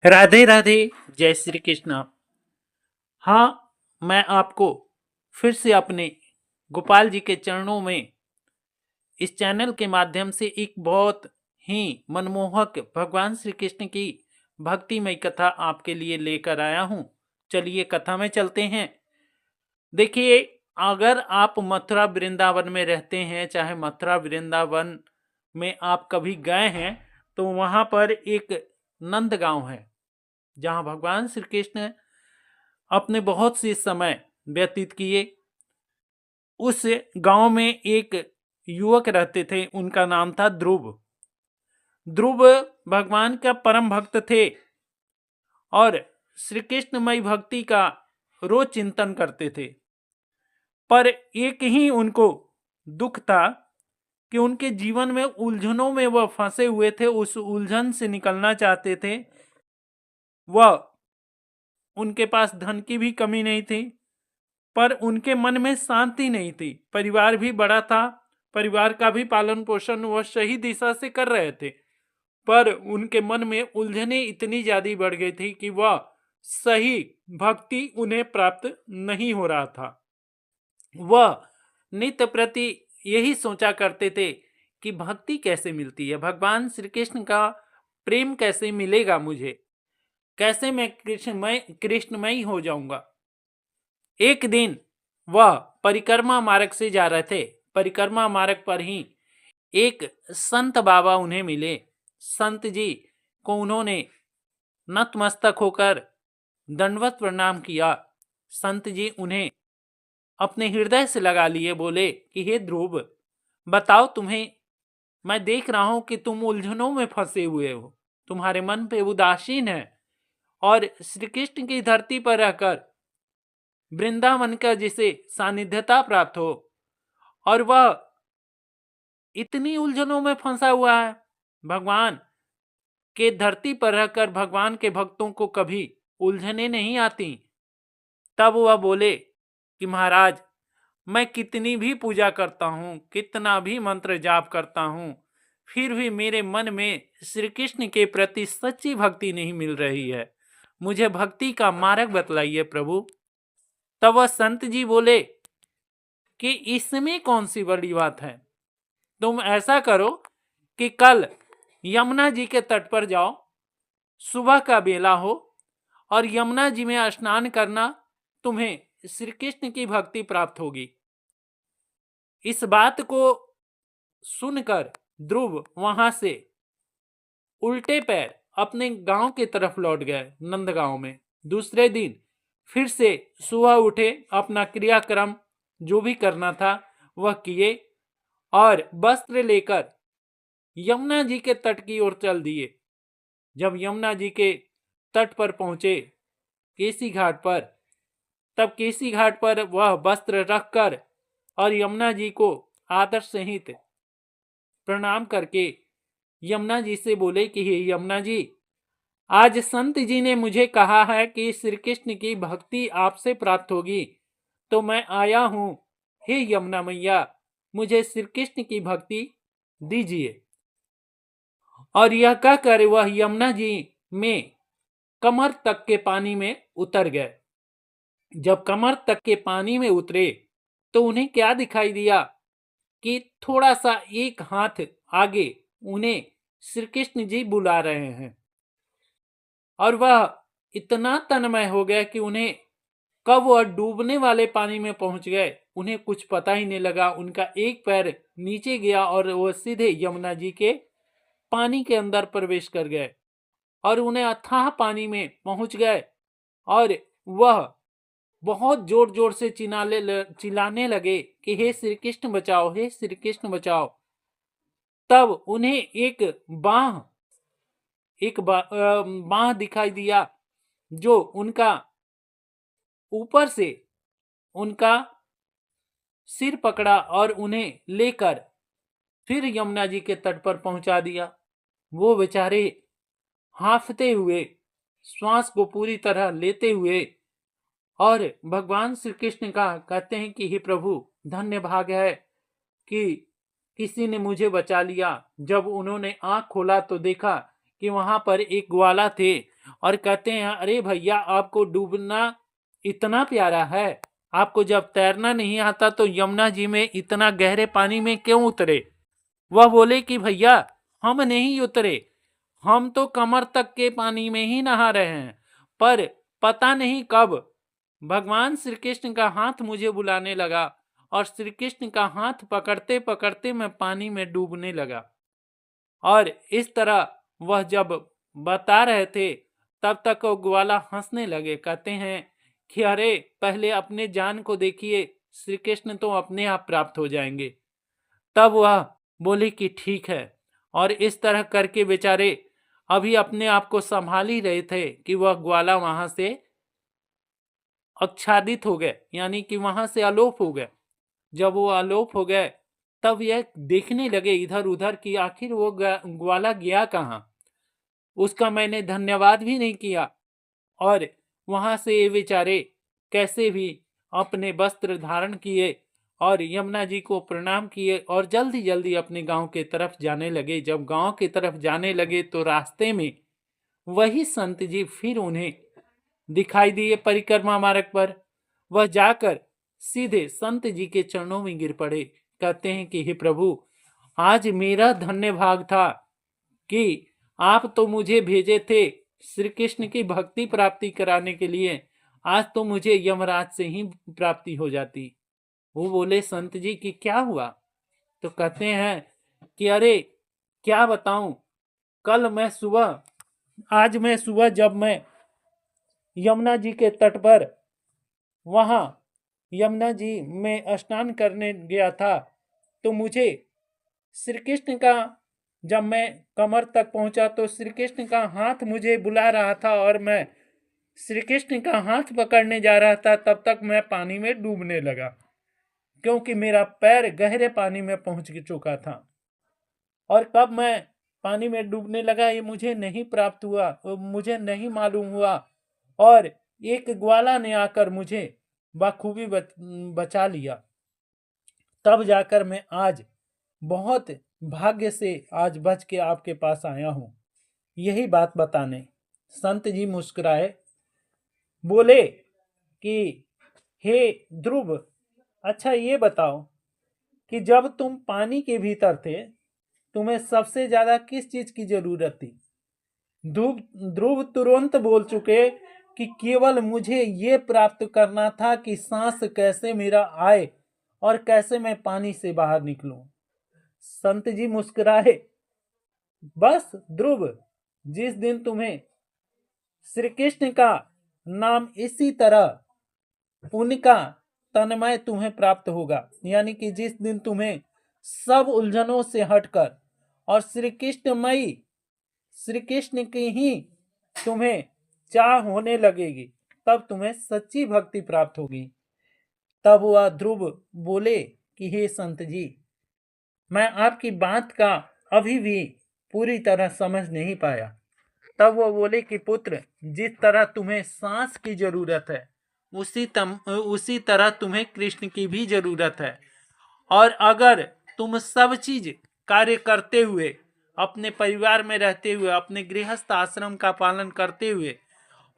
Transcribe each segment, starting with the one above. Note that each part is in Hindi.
राधे राधे। जय श्री कृष्ण। हाँ, मैं आपको फिर से अपने गोपाल जी के चरणों में इस चैनल के माध्यम से एक बहुत ही मनमोहक भगवान श्री कृष्ण की भक्तिमय कथा आपके लिए लेकर आया हूँ। चलिए कथा में चलते हैं। देखिए, अगर आप मथुरा वृंदावन में रहते हैं, चाहे मथुरा वृंदावन में आप कभी गए हैं, तो वहाँ पर एक नंद गांव है जहाँ भगवान श्री कृष्ण अपने बहुत सी समय व्यतीत किए। उस गांव में एक युवक रहते थे, उनका नाम था ध्रुव। ध्रुव भगवान का परम भक्त थे और श्री कृष्णमयी भक्ति का रोज चिंतन करते थे। पर एक ही उनको दुख था कि उनके जीवन में उलझनों में वह फंसे हुए थे, उस उलझन से निकलना चाहते थे। वह उनके पास धन की भी कमी नहीं थी, पर उनके मन में शांति नहीं थी। परिवार भी बड़ा था, परिवार का भी पालन पोषण वह सही दिशा से कर रहे थे, पर उनके मन में उलझने इतनी ज्यादा बढ़ गई थी कि वह सही भक्ति उन्हें प्राप्त नहीं हो रहा था। वह नित्य प्रति यही सोचा करते थे कि भक्ति कैसे मिलती है, भगवान श्री कृष्ण का प्रेम कैसे मिलेगा मुझे, कैसे मैं कृष्णमय हो जाऊंगा। एक दिन वह परिक्रमा मार्ग से जा रहे थे। परिक्रमा मार्ग पर ही एक संत बाबा उन्हें मिले। संत जी को उन्होंने नतमस्तक होकर दंडवत प्रणाम किया। संत जी उन्हें अपने हृदय से लगा लिए, बोले कि हे ध्रुव, बताओ, तुम्हें मैं देख रहा हूं कि तुम उलझनों में फंसे हुए हो, तुम्हारे मन पे उदासीन है, और श्री कृष्ण की धरती पर रहकर वृंदावन का जिसे सानिध्यता प्राप्त हो, और वह इतनी उलझनों में फंसा हुआ है। भगवान के धरती पर रहकर भगवान के भक्तों को कभी उलझने नहीं आती। तब वह बोले कि महाराज, मैं कितनी भी पूजा करता हूँ, कितना भी मंत्र जाप करता हूँ, फिर भी मेरे मन में श्री कृष्ण के प्रति सच्ची भक्ति नहीं मिल रही है। मुझे भक्ति का मार्ग बतलाइए प्रभु। तब वह संत जी बोले कि इसमें कौन सी बड़ी बात है, तुम ऐसा करो कि कल यमुना जी के तट पर जाओ, सुबह का बेला हो, और यमुना जी में स्नान करना, तुम्हें श्री कृष्ण की भक्ति प्राप्त होगी। इस बात को सुनकर ध्रुव वहां से उल्टे पैर अपने गांव की तरफ लौट गए, नंदगांव में। दूसरे दिन फिर से सुबह उठे, अपना क्रियाक्रम जो भी करना था वह किए, और वस्त्र लेकर यमुना जी के तट की ओर चल दिए। जब यमुना जी के तट पर पहुंचे, केसी घाट पर, तब केसी घाट पर वह वस्त्र रखकर और यमुना जी को आदर सहित प्रणाम करके यमुना जी से बोले कि हे यमुना जी, आज संत जी ने मुझे कहा है कि श्री कृष्ण की भक्ति आपसे प्राप्त होगी, तो मैं आया हूं। हे यमुना मैया, मुझे श्री कृष्ण की भक्ति दीजिए। और यह कहकर वह यमुना जी में कमर तक के पानी में उतर गए। जब कमर तक के पानी में उतरे तो उन्हें क्या दिखाई दिया कि थोड़ा सा एक हाथ आगे उन्हें श्री कृष्ण जी बुला रहे हैं, और वह इतना तन्मय हो गया कि उन्हें कब वह डूबने वाले पानी में पहुंच गए उन्हें कुछ पता ही नहीं लगा। उनका एक पैर नीचे गया और वह सीधे यमुना जी के पानी के अंदर प्रवेश कर गए, और उन्हें अथाह पानी में पहुंच गए, और वह बहुत जोर जोर से चिल्लाने लगे कि हे श्री कृष्ण बचाओ, हे श्री कृष्ण बचाओ। तब उन्हें बाह दिखाई दिया, जो उनका ऊपर से उनका सिर पकड़ा और उन्हें लेकर फिर यमुना जी के तट पर पहुंचा दिया। वो बेचारे हांफते हुए, श्वास को पूरी तरह लेते हुए, और भगवान श्री कृष्ण का कहते हैं कि हे प्रभु, धन्य भाग है कि किसी ने मुझे बचा लिया। जब उन्होंने आंख खोला तो देखा कि वहां पर एक ग्वाला थे और कहते हैं, अरे भैया आपको डूबना इतना प्यारा है, आपको जब तैरना नहीं आता तो यमुना जी में इतना गहरे पानी में क्यों उतरे? वह बोले कि भैया हम नहीं उतरे, हम तो कमर तक के पानी में ही नहा रहे हैं, पर पता नहीं कब भगवान श्री कृष्ण का हाथ मुझे बुलाने लगा और श्री कृष्ण का हाथ पकड़ते पकड़ते मैं पानी में डूबने लगा। और इस तरह वह जब बता रहे थे तब तक वो ग्वाला हंसने लगे। कहते हैं कि अरे पहले अपने जान को देखिए, श्री कृष्ण तो अपने आप प्राप्त हो जाएंगे। तब वह बोले कि ठीक है। और इस तरह करके बेचारे अभी अपने आप को संभाल ही रहे थे कि वह ग्वाला वहां से आच्छादित हो गए, यानी कि वहां से आलोप हो गए। जब वो आलोप हो गए तब यह देखने लगे इधर उधर कि आखिर वो ग्वाला गया कहाँ। उसका मैंने धन्यवाद भी नहीं किया और वहां से ये बेचारे कैसे भी अपने वस्त्र धारण किए और यमुना जी को प्रणाम किए और जल्दी जल्दी अपने गांव के तरफ जाने लगे। जब गांव की तरफ जाने लगे तो रास्ते में वही संत जी फिर उन्हें दिखाई दिए परिक्रमा मार्ग पर। वह जाकर सीधे संत जी के चरणों में गिर पड़े। कहते हैं कि हे प्रभु, आज मेरा धन्य भाग था कि आप तो मुझे भेजे थे श्री कृष्ण की भक्ति प्राप्ति कराने के लिए, आज तो मुझे यमराज से ही प्राप्ति हो जाती। वो बोले संत जी कि क्या हुआ? तो कहते हैं कि अरे क्या बताऊं, आज मैं सुबह जब मैं यमुना जी के तट पर वहां यमुना जी में स्नान करने गया था तो मुझे श्री कृष्ण का, जब मैं कमर तक पहुंचा तो श्री कृष्ण का हाथ मुझे बुला रहा था और मैं श्री कृष्ण का हाथ पकड़ने जा रहा था, तब तक मैं पानी में डूबने लगा क्योंकि मेरा पैर गहरे पानी में पहुंच चुका था। और कब मैं पानी में डूबने लगा ये मुझे नहीं प्राप्त हुआ, मुझे नहीं मालूम हुआ। और एक ग्वाला ने आकर मुझे बखूबी बचा लिया। तब जाकर मैं आज बहुत भाग्य से आज बच के आपके पास आया हूं यही बात बताने। संत जी मुस्कुराए, बोले कि हे ध्रुव, अच्छा ये बताओ कि जब तुम पानी के भीतर थे तुम्हें सबसे ज्यादा किस चीज की जरूरत थी? ध्रुव ध्रुव तुरंत बोल चुके कि केवल मुझे ये प्राप्त करना था कि सांस कैसे मेरा आए और कैसे मैं पानी से बाहर निकलूं। संत जी मुस्कुराए, बस ध्रुव, जिस दिन तुम्हें श्री कृष्ण का नाम इसी तरह उनका तन्मय तुम्हें प्राप्त होगा, यानी कि जिस दिन तुम्हें सब उलझनों से हटकर और श्री कृष्ण की ही तुम्हें चाह होने लगेगी, तब तुम्हें सच्ची भक्ति प्राप्त होगी। तब वह ध्रुव बोले कि हे संत जी, मैं आपकी बात का अभी भी पूरी तरह समझ नहीं पाया। तब वो बोले कि पुत्र, जिस तरह तुम्हें सांस की जरूरत है उसी तरह तुम्हें कृष्ण की भी जरूरत है। और अगर तुम सब चीज कार्य करते हुए, अपने परिवार में रहते हुए, अपने गृहस्थ आश्रम का पालन करते हुए,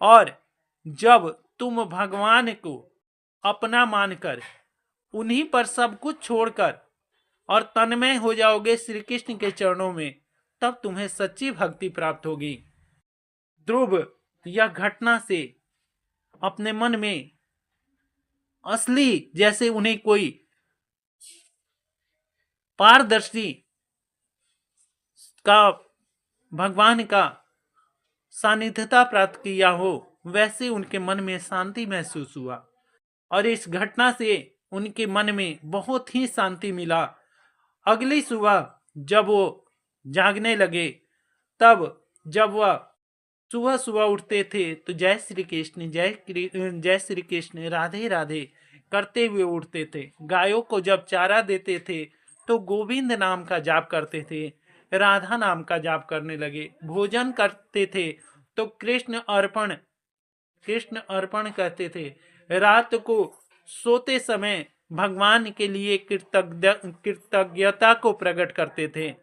और जब तुम भगवान को अपना मानकर उन्हीं पर सब कुछ छोड़कर और तन्मय हो जाओगे श्री कृष्ण के चरणों में, तब तुम्हें सच्ची भक्ति प्राप्त होगी। ध्रुव यह घटना से अपने मन में असली जैसे उन्हें कोई पारदर्शी का भगवान का सानिध्यता प्राप्त किया हो, वैसे उनके मन में शांति महसूस हुआ। और इस घटना से उनके मन में बहुत ही शांति मिला। अगली सुबह जब वो जागने लगे, तब जब वह सुबह सुबह उठते थे तो जय श्री कृष्ण जय श्री कृष्ण राधे राधे करते हुए उठते थे। गायों को जब चारा देते थे तो गोविंद नाम का जाप करते थे, राधा नाम का जाप करने लगे। भोजन करते थे तो कृष्ण अर्पण कहते थे। रात को सोते समय भगवान के लिए कृतज्ञता को प्रकट करते थे।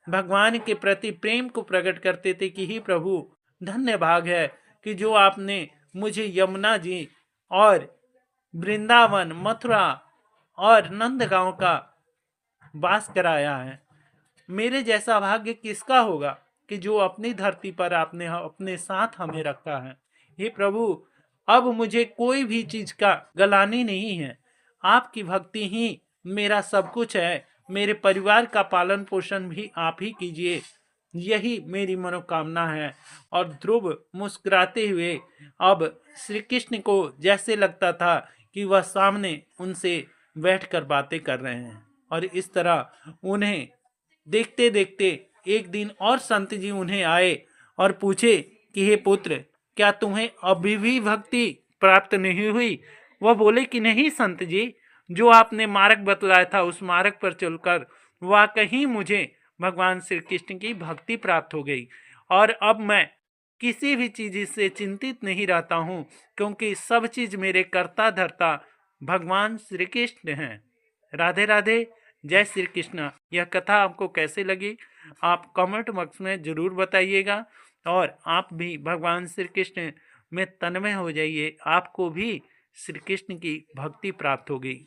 भगवान के प्रति प्रेम को प्रकट करते थे कि हे प्रभु, धन्य भाग है कि जो आपने मुझे यमुना जी और वृंदावन, मथुरा और नंदगांव का वास कराया है। मेरे जैसा भाग्य किसका होगा कि जो अपनी धरती पर आपने अपने साथ हमें रखा है। हे प्रभु, अब मुझे कोई भी चीज का गलानी नहीं है। आपकी भक्ति ही मेरा सब कुछ है। मेरे परिवार का पालन पोषण भी आप ही कीजिए, यही मेरी मनोकामना है। और ध्रुव मुस्कुराते हुए अब श्री कृष्ण को जैसे लगता था कि वह सामने उनसे बैठकर बातें कर रहे हैं। और इस तरह उन्हें देखते देखते एक दिन और संत जी उन्हें आए और पूछे कि हे पुत्र, क्या तुम्हें अभी भी भक्ति प्राप्त नहीं हुई? वह बोले कि नहीं संत जी, जो आपने मार्ग बतलाया था उस मार्ग पर चलकर वाकई मुझे भगवान श्री कृष्ण की भक्ति प्राप्त हो गई। और अब मैं किसी भी चीज से चिंतित नहीं रहता हूँ, क्योंकि सब चीज मेरे कर्ता धर्ता भगवान श्री कृष्ण हैं। राधे राधे, जय श्री कृष्ण। यह कथा आपको कैसे लगी आप कमेंट बॉक्स में जरूर बताइएगा। और आप भी भगवान श्री कृष्ण में तन्मय हो जाइए, आपको भी श्री कृष्ण की भक्ति प्राप्त होगी।